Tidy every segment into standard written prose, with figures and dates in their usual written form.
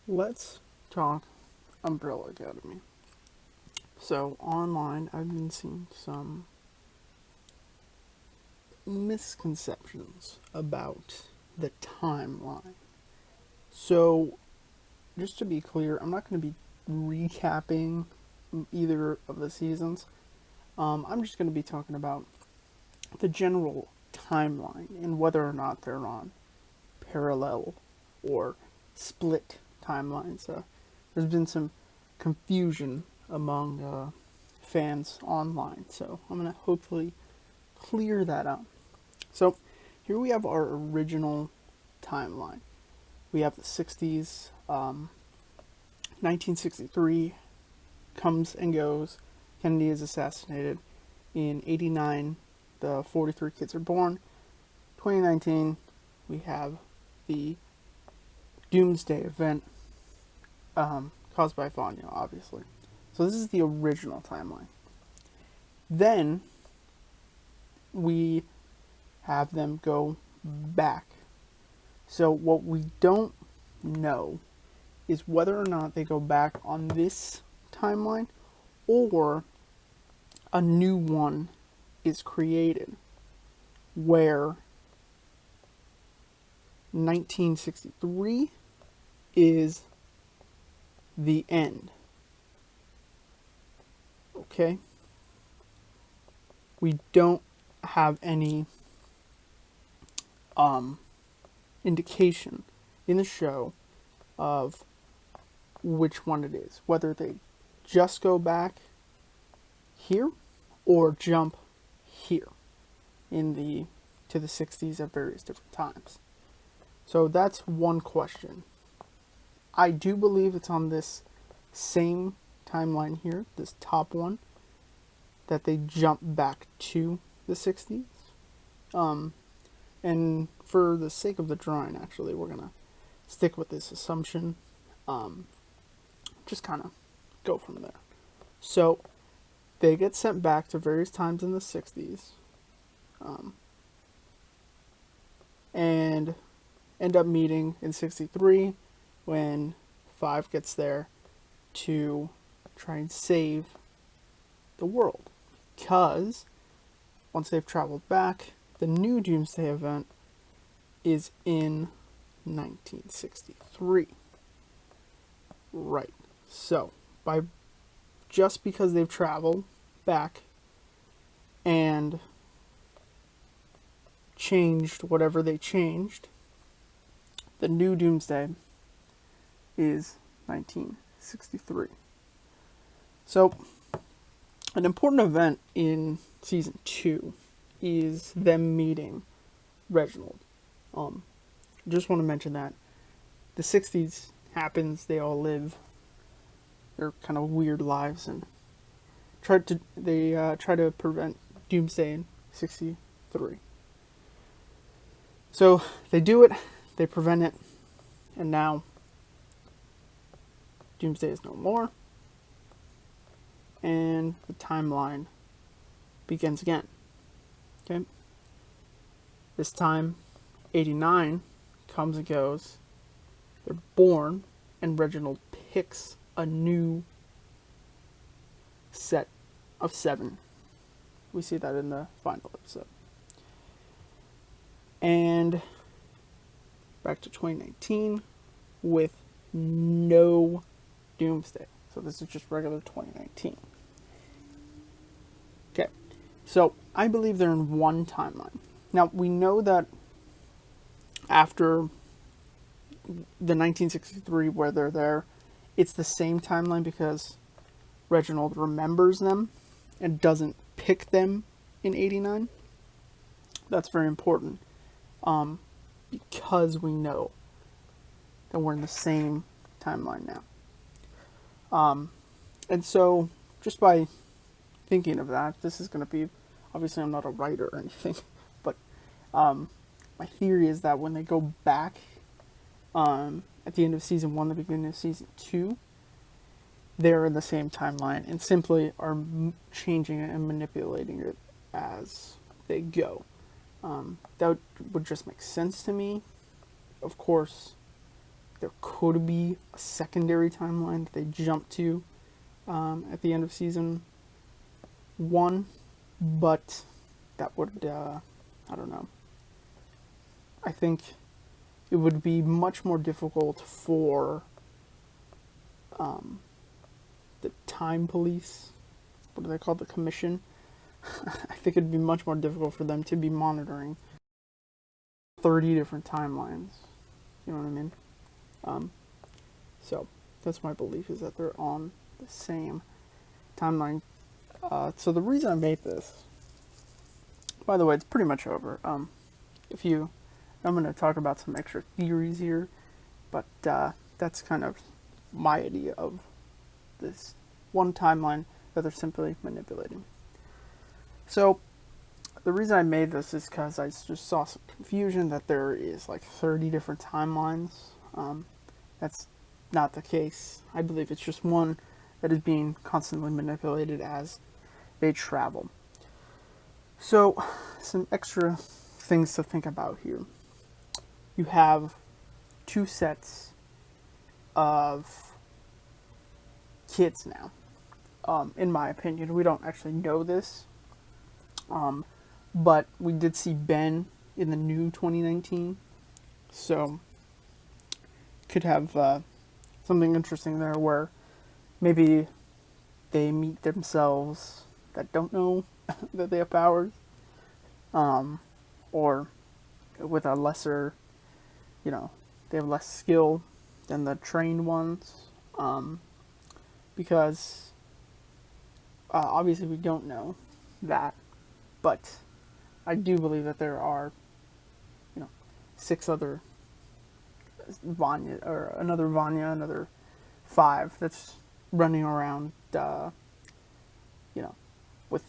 Let's talk Umbrella Academy. So, online, I've been seeing some misconceptions about the timeline. So, just to be clear, I'm not going to be recapping either of the seasons. I'm just going to be talking about the general timeline and whether or not they're on parallel or split timelines. There's been some confusion among fans online, so I'm going to hopefully clear that up. So here we have our original timeline. We have the 60s, 1963 comes and goes. Kennedy is assassinated. In 89, the 43 kids are born. 2019, we have the Doomsday event caused by Vanya, obviously. So this is the original timeline. Then we have them go back. So what we don't know is whether or not they go back on this timeline or a new one is created where 1963 is the end. Okay? We don't have any indication in the show of which one it is, whether they just go back here or jump here in the to the 60s at various different times. So that's one question. I do believe it's on this same timeline here, this top one, that they jump back to the 60s. And for the sake of the drawing, actually, we're going to stick with this assumption. Just kind of go from there. So they get sent back to various times in the 60s. And end up meeting in 63 when 5 gets there to try and save the world. Because once they've traveled back, the new Doomsday event is in 1963. Right. So, just because they've traveled back and changed whatever they changed, the new Doomsday is 1963. So, an important event in season 2 is them meeting Reginald. Just want to mention that the 60s happens, they all live their kind of weird lives and try to prevent Doomsday in 63. So they do it, they prevent it, and now Doomsday is no more, and the timeline begins again. Okay? This time, 89 comes and goes, they're born, and Reginald picks a new set of 7. We see that in the final episode. And back to 2019 with no Doomsday. So this is just regular 2019. Okay. So I believe they're in one timeline. Now we know that after the 1963 where they're there, it's the same timeline because Reginald remembers them and doesn't pick them in 89. That's very important. Because we know that we're in the same timeline now. And so, just by thinking of that, this is going to be, obviously I'm not a writer or anything, but my theory is that when they go back at the end of season 1, the beginning of season 2, they're in the same timeline and simply are changing it and manipulating it as they go. That would just make sense to me. Of course, there could be a secondary timeline that they jump to at the end of season 1, but that would, I don't know. I think it would be much more difficult for the time police, what do they call the commission? I think it'd be much more difficult for them to be monitoring 30 different timelines. You know what I mean? So that's my belief, is that they're on the same timeline. So the reason I made this, by the way, it's pretty much over. I'm going to talk about some extra theories here, but that's kind of my idea of this one timeline that they're simply manipulating. So the reason I made this is because I just saw some confusion that there is like 30 different timelines. That's not the case. I believe it's just one that is being constantly manipulated as they travel. So, some extra things to think about here. You have 2 sets of kids now. In my opinion, we don't actually know this, but we did see Ben in the new 2019, so could have something interesting there where maybe they meet themselves that don't know that they have powers, or with a lesser, they have less skill than the trained ones, because obviously we don't know that, but I do believe that there are, 6 other Vanya, or another Vanya, another 5 that's running around, with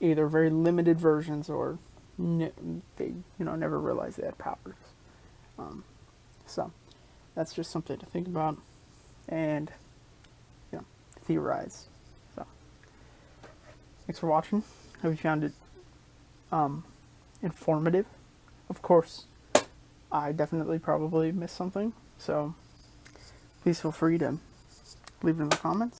either very limited versions or they, never realized they had powers. So that's just something to think about and, theorize. So thanks for watching. Hope you found it informative. Of course, I definitely probably missed something, so please feel free to leave it in the comments.